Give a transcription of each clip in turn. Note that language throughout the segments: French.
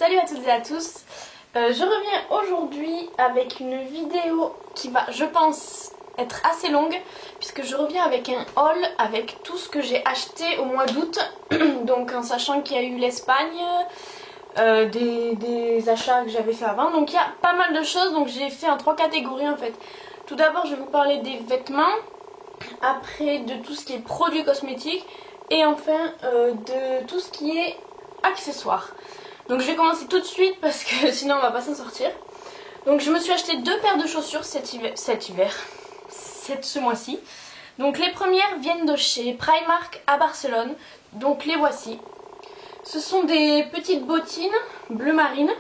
Salut à toutes et à tous. Je reviens aujourd'hui avec une vidéo qui va, je pense, être assez longue puisque je reviens avec un haul avec tout ce que j'ai acheté au mois d'août. Donc en sachant qu'il y a eu l'Espagne, des achats que j'avais fait avant. Donc il y a pas mal de choses, donc j'ai fait en 3 catégories en fait. Tout d'abord je vais vous parler des vêtements, après de tout ce qui est produits cosmétiques et enfin de tout ce qui est accessoires. Donc je vais commencer tout de suite parce que sinon on va pas s'en sortir. Donc je me suis acheté 2 paires de chaussures ce mois-ci. Donc les premières viennent de chez Primark à Barcelone. Donc les voici. Ce sont des petites bottines bleu marine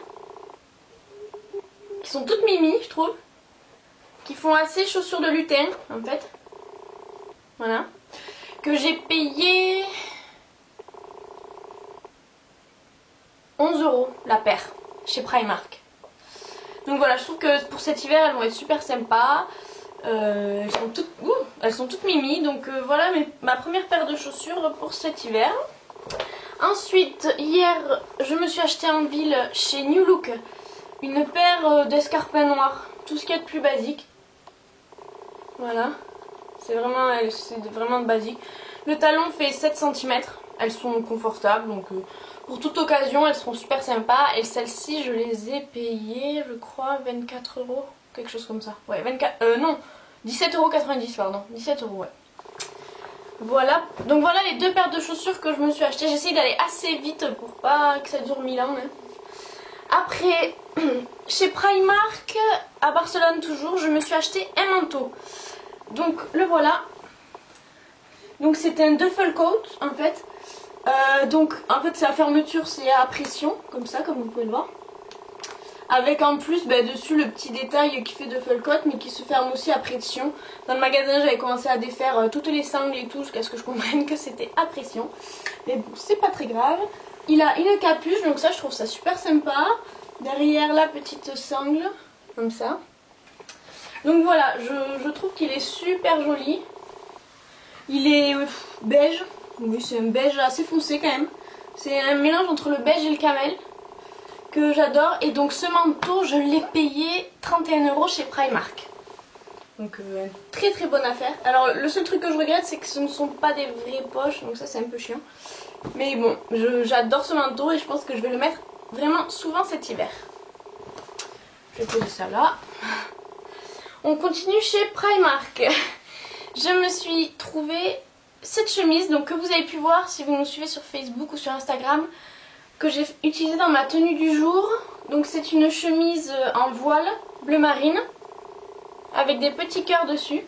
qui sont toutes mimi, je trouve, qui font assez chaussures de lutin en fait. Voilà. Que j'ai payé 11 € la paire chez Primark. Donc voilà, je trouve que pour cet hiver elles vont être super sympas. Elles sont toutes mimi. Donc voilà ma première paire de chaussures pour cet hiver. Ensuite, hier je me suis acheté en ville chez New Look une paire d'escarpins noirs. Tout ce qu'il y a de plus basique. Voilà. C'est vraiment de basique. Le talon fait 7 cm. Elles sont confortables. Donc pour toute occasion, elles seront super sympas. Et celles-ci, je les ai payées, je crois, 24 €. Quelque chose comme ça. Ouais, 17,90 € pardon. 17 €, ouais. Voilà. Donc voilà les 2 paires de chaussures que je me suis achetées. J'essaye d'aller assez vite pour pas que ça dure 1000 ans. Hein. Après, chez Primark, à Barcelone toujours, je me suis acheté un manteau. Donc le voilà. Donc c'était un duffel coat en fait. Donc en fait la fermeture c'est à pression, comme ça, comme vous pouvez le voir. Avec en plus dessus le petit détail qui fait duffel coat mais qui se ferme aussi à pression. Dans le magasin j'avais commencé à défaire toutes les sangles et tout jusqu'à ce que je comprenne que c'était à pression. Mais bon, c'est pas très grave. Il a une capuche, donc ça je trouve ça super sympa. Derrière la petite sangle, comme ça. Donc voilà, je trouve qu'il est super joli. Il est beige. Oui, c'est un beige assez foncé quand même. C'est un mélange entre le beige et le camel que j'adore. Et donc ce manteau, je l'ai payé 31 € chez Primark. Donc très très bonne affaire. Alors le seul truc que je regrette, c'est que ce ne sont pas des vraies poches. Donc ça c'est un peu chiant. Mais bon, j'adore ce manteau et je pense que je vais le mettre vraiment souvent cet hiver. Je vais poser ça là. On continue chez Primark. Je me suis trouvé cette chemise donc que vous avez pu voir si vous nous suivez sur Facebook ou sur Instagram, que j'ai utilisée dans ma tenue du jour. Donc c'est une chemise en voile bleu marine avec des petits cœurs dessus.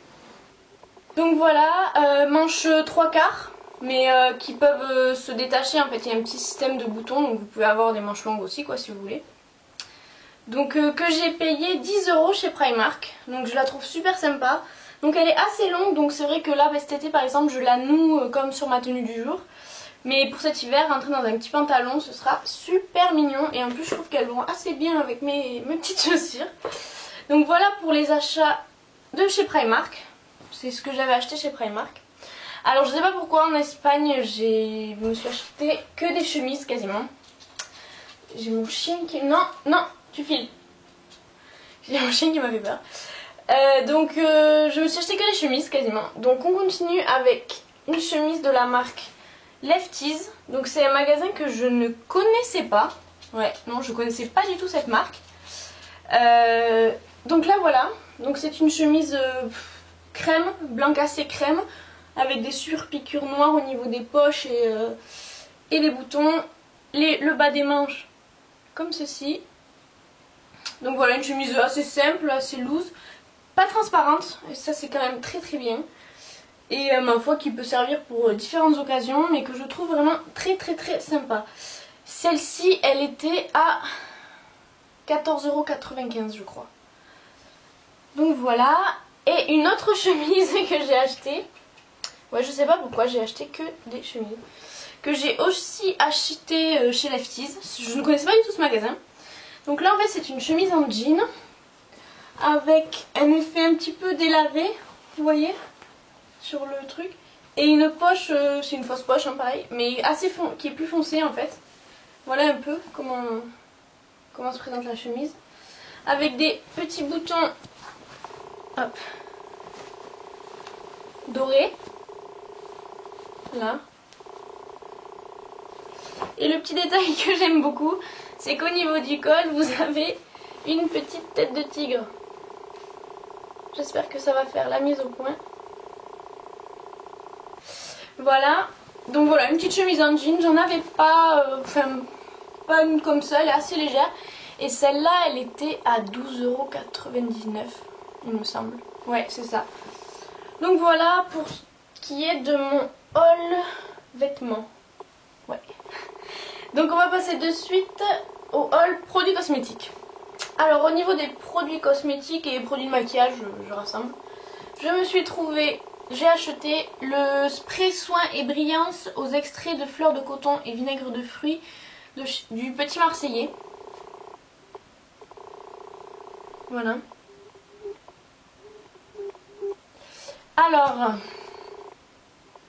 Donc voilà, manches 3/4 mais qui peuvent se détacher en fait. Il y a un petit système de boutons donc vous pouvez avoir des manches longues aussi quoi si vous voulez. Donc que j'ai payé 10 € chez Primark. Donc je la trouve super sympa. Donc elle est assez longue, donc c'est vrai que là cet été par exemple je la noue comme sur ma tenue du jour. Mais pour cet hiver, rentrer dans un petit pantalon ce sera super mignon. Et en plus je trouve qu'elles vont assez bien avec mes petites chaussures. Donc voilà pour les achats de chez Primark. C'est ce que j'avais acheté chez Primark. Alors je sais pas pourquoi en Espagne je me suis acheté que des chemises quasiment. J'ai mon chien qui... Non, tu files. J'ai mon chien qui m'a fait peur. Donc je me suis acheté que des chemises quasiment. Donc on continue avec une chemise de la marque Lefties. Donc c'est un magasin que je ne connaissais pas. Ouais, non, je connaissais pas du tout cette marque. Donc là voilà. Donc c'est une chemise crème, blanc cassé crème, avec des surpiqûres noires au niveau des poches et des boutons. Le bas des manches comme ceci. Donc voilà, une chemise assez simple, assez loose. Pas transparente, et ça c'est quand même très très bien. Et ma foi qui peut servir pour différentes occasions, mais que je trouve vraiment très très très sympa. Celle-ci, elle était à 14,95 € je crois. Donc voilà. Et une autre chemise que j'ai achetée. Ouais, je sais pas pourquoi j'ai acheté que des chemises. Que j'ai aussi acheté chez Lefties. Je ne connaissais pas du tout ce magasin. Donc là en fait c'est une chemise en jean. Avec un effet un petit peu délavé, vous voyez, sur le truc. Et une poche, c'est une fausse poche, hein, pareil, mais qui est plus foncée en fait. Voilà un peu comment comment se présente la chemise. Avec des petits boutons hop, dorés. Là. Et le petit détail que j'aime beaucoup, c'est qu'au niveau du col, vous avez une petite tête de tigre. J'espère que ça va faire la mise au point. Voilà. Donc voilà, une petite chemise en jean. J'en avais pas, pas une comme ça, elle est assez légère. Et celle-là, elle était à 12,99 €, il me semble. Ouais, c'est ça. Donc voilà pour ce qui est de mon haul vêtements. Ouais. Donc on va passer de suite au haul produits cosmétiques. Alors au niveau des produits cosmétiques et produits de maquillage, je rassemble. Je me suis trouvé, j'ai acheté le spray soin et brillance aux extraits de fleurs de coton et vinaigre de fruits du Petit Marseillais. Voilà. Alors,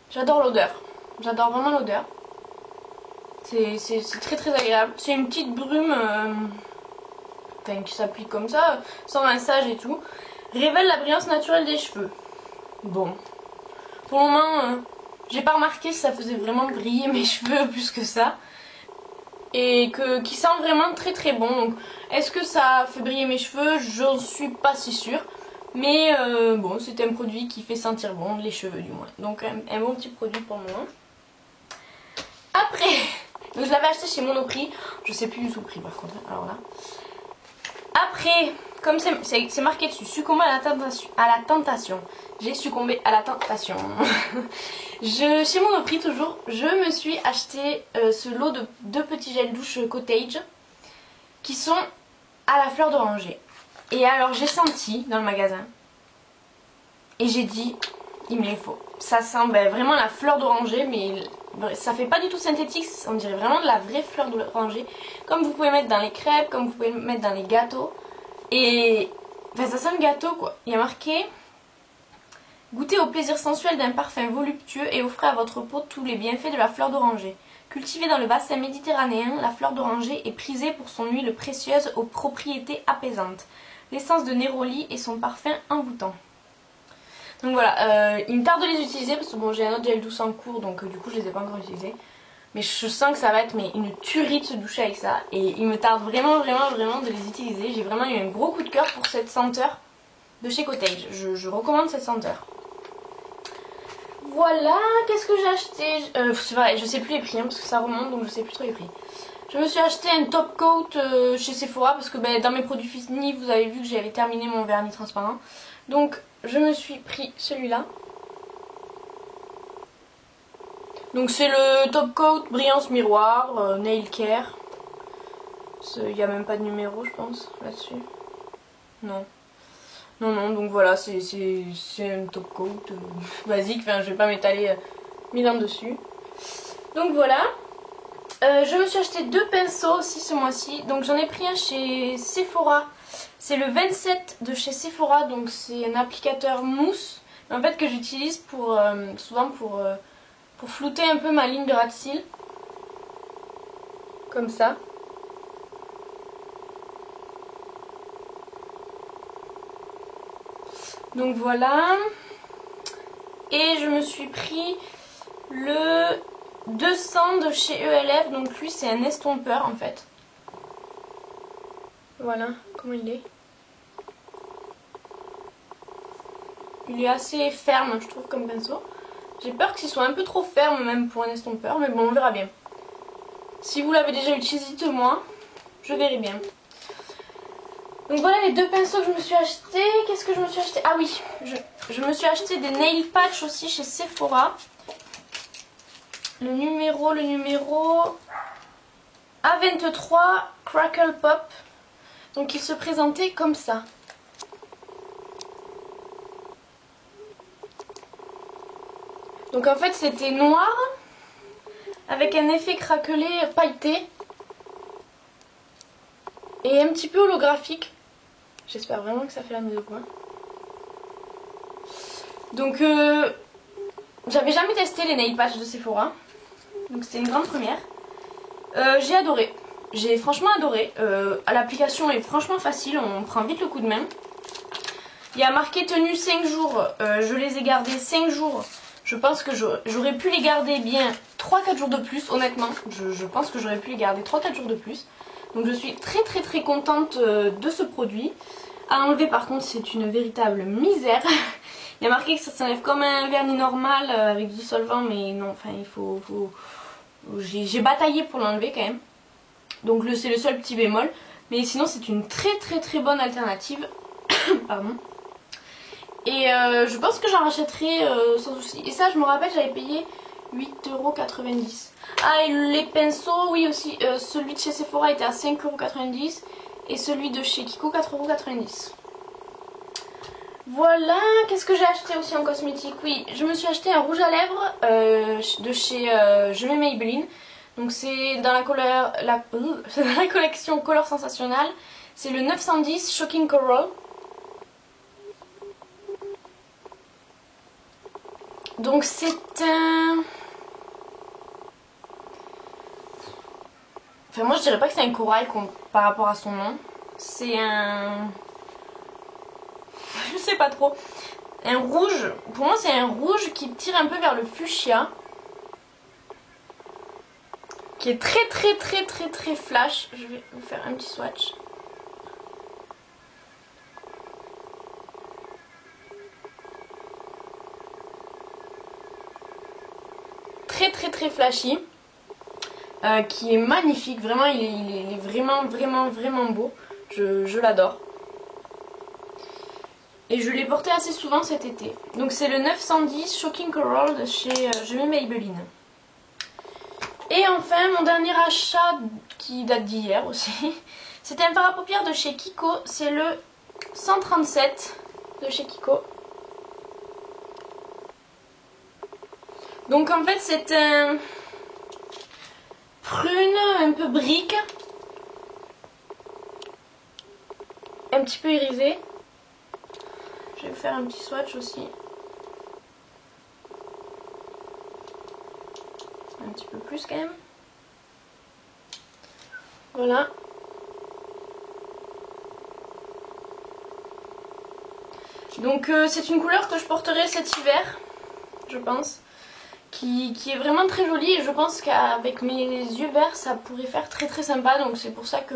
j'adore l'odeur. J'adore vraiment l'odeur. C'est très très agréable. C'est une petite brume qui s'applique comme ça, sans massage et tout. Révèle la brillance naturelle des cheveux. Bon. Pour le moment, j'ai pas remarqué si ça faisait vraiment briller mes cheveux plus que ça. Et qui sent vraiment très très bon. Donc, est-ce que ça fait briller mes cheveux? J'en suis pas si sûre. Mais bon, c'est un produit qui fait sentir bon les cheveux du moins. Donc un bon petit produit pour moi. Après, donc je l'avais acheté chez Monoprix. Je sais plus du tout le prix par contre. Alors là. Après, comme c'est marqué dessus, succomber à la tentation. J'ai succombé à la tentation. Chez Monoprix toujours, je me suis acheté ce lot de 2 petits gels douche Cottage qui sont à la fleur d'oranger. Et alors j'ai senti dans le magasin et j'ai dit il me les faut. Ça sent vraiment la fleur d'oranger, mais ça fait pas du tout synthétique, on dirait vraiment de la vraie fleur d'oranger. Comme vous pouvez mettre dans les crêpes, comme vous pouvez mettre dans les gâteaux. Et ça sent le gâteau quoi. Il y a marqué goûtez au plaisir sensuel d'un parfum voluptueux et offrez à votre peau tous les bienfaits de la fleur d'oranger. Cultivée dans le bassin méditerranéen, la fleur d'oranger est prisée pour son huile précieuse aux propriétés apaisantes. L'essence de néroli et son parfum envoûtant. Donc voilà, il me tarde de les utiliser parce que bon, j'ai un autre gel douce en cours, donc du coup je les ai pas encore utilisés. Mais je sens que ça va être une tuerie de se doucher avec ça. Et il me tarde vraiment de les utiliser. J'ai vraiment eu un gros coup de cœur pour cette senteur de chez Cottage. Je recommande cette senteur. Voilà, qu'est-ce que j'ai acheté? C'est vrai, je sais plus les prix parce que ça remonte, donc je sais plus trop les prix. Je me suis acheté un top coat chez Sephora parce que dans mes produits finis, vous avez vu que j'avais terminé mon vernis transparent. Donc je me suis pris celui-là. Donc c'est le top coat brillance miroir, nail care. Il n'y a même pas de numéro je pense là-dessus. Non. Non, donc voilà, c'est un top coat basique, enfin je vais pas m'étaler 1000 ans dessus. Donc voilà. Je me suis acheté 2 pinceaux aussi ce mois-ci. Donc j'en ai pris un chez Sephora. C'est le 27 de chez Sephora. Donc c'est un applicateur mousse. En fait que j'utilise souvent pour flouter un peu ma ligne de ras de cils. Comme ça. Donc voilà. Et je me suis pris le 200 de chez ELF, donc lui c'est un estompeur en fait. Voilà comment il est. Il est assez ferme je trouve comme pinceau. J'ai peur qu'il soit un peu trop ferme même pour un estompeur, mais bon on verra bien. Si vous l'avez déjà utilisé, dites-moi, je verrai bien. Donc voilà les 2 pinceaux que je me suis acheté. Qu'est-ce que je me suis acheté? Ah oui, je me suis acheté des nail patch aussi chez Sephora. Le numéro A23 Crackle Pop. Donc il se présentait comme ça. Donc en fait c'était noir avec un effet craquelé pailleté et un petit peu holographique. J'espère vraiment que ça fait la mise au point. Donc j'avais jamais testé les nail patch de Sephora. Donc c'était une grande première. J'ai adoré. J'ai franchement adoré. L'application est franchement facile, on prend vite le coup de main. Il y a marqué tenue 5 jours, je les ai gardés 5 jours. Je pense que j'aurais pu les garder bien 3-4 jours de plus, honnêtement. Je pense que j'aurais pu les garder 3-4 jours de plus. Donc je suis très contente de ce produit. À enlever par contre c'est une véritable misère. Il y a marqué que ça s'enlève comme un vernis normal avec du solvant, mais non, enfin il faut... J'ai bataillé pour l'enlever quand même. Donc c'est le seul petit bémol. Mais sinon c'est une très bonne alternative. Pardon. Et je pense que j'en rachèterai sans souci. Et ça je me rappelle j'avais payé 8,90 €. Ah et les pinceaux oui aussi. Celui de chez Sephora était à 5,90 € et celui de chez Kiko 4,90 €. Voilà, qu'est-ce que j'ai acheté aussi en cosmétique? Oui, je me suis acheté un rouge à lèvres de chez Je mets Maybelline. Donc c'est dans la collection Color Sensationnel. C'est le 910 Shocking Coral. Donc c'est un... Enfin moi je dirais pas que c'est un corail par rapport à son nom. C'est un... Je sais pas trop. Un rouge. Pour moi c'est un rouge qui tire un peu vers le fuchsia. Qui est très flash. Je vais vous faire un petit swatch. Très flashy. Qui est magnifique. Vraiment il est vraiment beau. Je l'adore. Et je l'ai porté assez souvent cet été. Donc c'est le 910 Shocking Coral de chez Je mets Maybelline. Et enfin mon dernier achat qui date d'hier aussi. C'était un fard à paupières de chez Kiko. C'est le 137 de chez Kiko. Donc en fait c'est un prune un peu brique. Un petit peu irisé. Je vais vous faire un petit swatch aussi. Un petit peu plus quand même. Voilà. Donc c'est une couleur que je porterai cet hiver, je pense. Qui est vraiment très jolie et je pense qu'avec mes yeux verts ça pourrait faire très sympa. Donc c'est pour ça que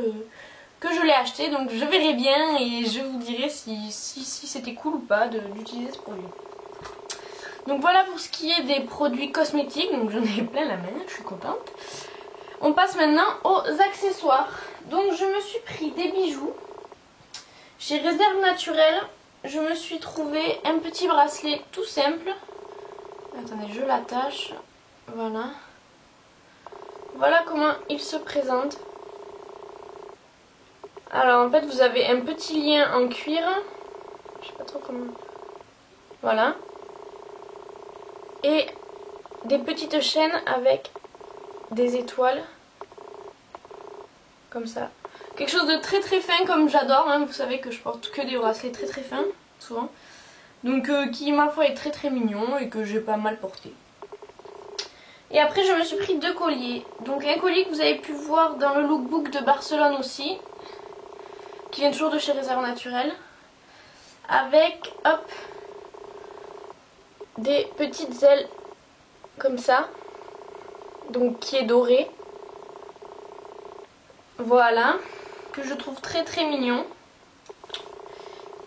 je l'ai acheté. Donc je verrai bien et je vous dirai si c'était cool ou pas d'utiliser ce produit. Donc voilà pour ce qui est des produits cosmétiques. Donc j'en ai plein la main, je suis contente. On passe maintenant aux accessoires. Donc je me suis pris des bijoux. Chez Réserve Naturelle, je me suis trouvé un petit bracelet tout simple. Attendez, je l'attache. Voilà. Voilà comment il se présente. Alors en fait vous avez un petit lien en cuir. Je sais pas trop comment. Voilà. Et des petites chaînes avec des étoiles. Comme ça. Quelque chose de très fin comme j'adore. Hein. Vous savez que je porte que des bracelets très fins. Souvent. Donc qui ma foi est très mignon et que j'ai pas mal porté. Et après je me suis pris 2 colliers. Donc un collier que vous avez pu voir dans le lookbook de Barcelone aussi. Qui vient toujours de chez Réserve Naturelle. Avec hop des petites ailes comme ça. Donc qui est doré. Voilà. Que je trouve très mignon.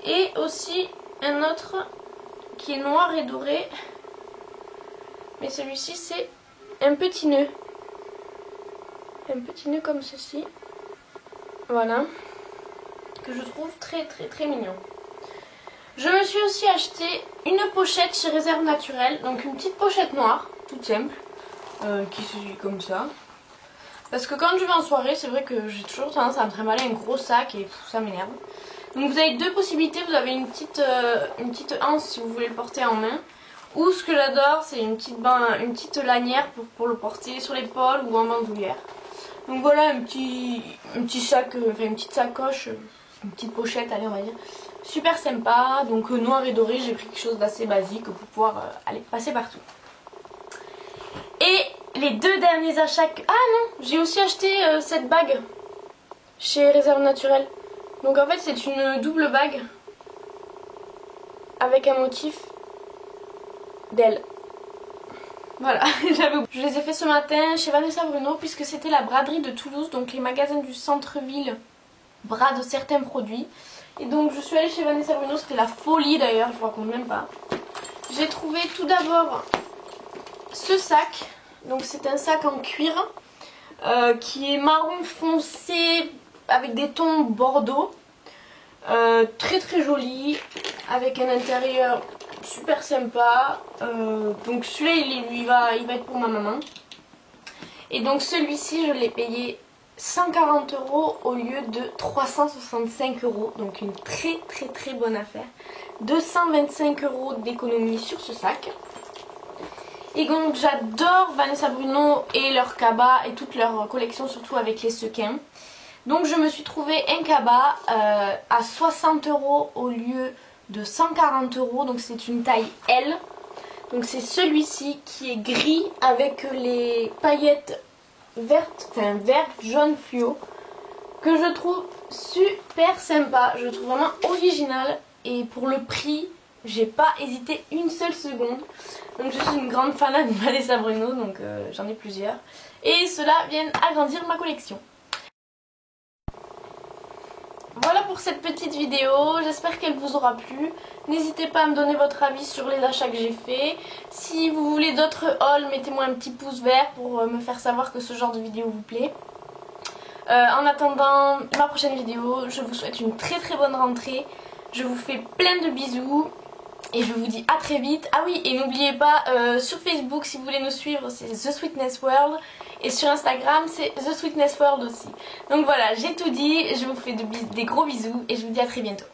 Et aussi un autre qui est noir et doré. Mais celui-ci c'est un petit nœud. Un petit nœud comme ceci. Voilà. Que je trouve très mignon. Je me suis aussi acheté une pochette chez Réserve Naturelle. Donc une petite pochette noire, toute simple. Qui se suit comme ça. Parce que quand je vais en soirée, c'est vrai que j'ai toujours tendance à me trimballer un gros sac et ça m'énerve. Donc vous avez 2 possibilités. Vous avez une petite anse si vous voulez le porter en main. Ou ce que j'adore, c'est une petite lanière pour le porter sur l'épaule ou en bandoulière. Donc voilà un petit sac, enfin une petite sacoche, une petite pochette, allez on va dire. Super sympa, donc noir et doré, j'ai pris quelque chose d'assez basique pour pouvoir aller passer partout. Et les 2 derniers achats... Ah non, j'ai aussi acheté cette bague chez Réserve Naturelle. Donc en fait c'est une double bague avec un motif d'elle. Voilà, je les ai fait ce matin chez Vanessa Bruno puisque c'était la braderie de Toulouse, donc les magasins du centre-ville bradent certains produits. Et donc je suis allée chez Vanessa Bruno, c'était la folie d'ailleurs, je vous raconte même pas. J'ai trouvé tout d'abord ce sac, donc c'est un sac en cuir qui est marron foncé avec des tons bordeaux. Très très joli, avec un intérieur super sympa. Donc celui-là il va être pour ma maman. Et donc celui-ci je l'ai payé 140 € au lieu de 365 €. Donc une très très très bonne affaire. 225 € d'économie sur ce sac. Et donc j'adore Vanessa Bruno et leur cabas et toute leur collection, surtout avec les sequins. Donc je me suis trouvé un cabas à 60 € au lieu de 140 €. Donc c'est une taille L. Donc c'est celui-ci qui est gris avec les paillettes vertes, enfin vert jaune fluo, que je trouve super sympa. Je le trouve vraiment original et pour le prix, j'ai pas hésité une seule seconde. Donc je suis une grande fan de Vanessa Bruno, donc j'en ai plusieurs. Et cela vient agrandir ma collection. Voilà pour cette petite vidéo, j'espère qu'elle vous aura plu. N'hésitez pas à me donner votre avis sur les achats que j'ai fait. Si vous voulez d'autres hauls, mettez-moi un petit pouce vert pour me faire savoir que ce genre de vidéo vous plaît. En attendant ma prochaine vidéo, je vous souhaite une très très bonne rentrée. Je vous fais plein de bisous et je vous dis à très vite. Ah oui, et n'oubliez pas, sur Facebook, si vous voulez nous suivre, c'est The Sweetness World. Et sur Instagram, c'est The Sweetness World aussi. Donc voilà, j'ai tout dit, je vous fais des gros bisous et je vous dis à très bientôt.